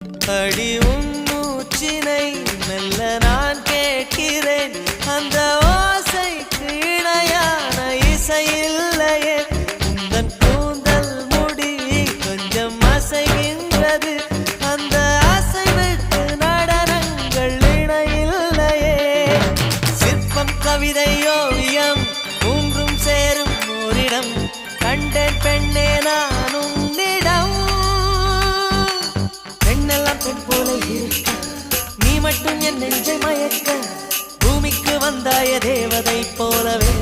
அடி உன் மூச்சினை மெல்ல நான் கேட்கிறேன், அந்த ஓசைக்கு இணையான இசை இல்லையே. உந்தன் கூந்தல் முடி கொஞ்சம் அசைகின்றது, அந்த அசைவுக்கு நடனங்கள் இணையில்லையே. சிற்பம் கவிதை ஓவியம் மூன்றும் சேரும் ஓரிடம் கண்டேன் பெண்ணே நான் உன்னிடம். பெண்ணெல்லாம் பெண் போல இருக்க, நீ மட்டும் என் நெஞ்சை மயக்க, பூமிக்கு வந்தாய தேவதை போலவே.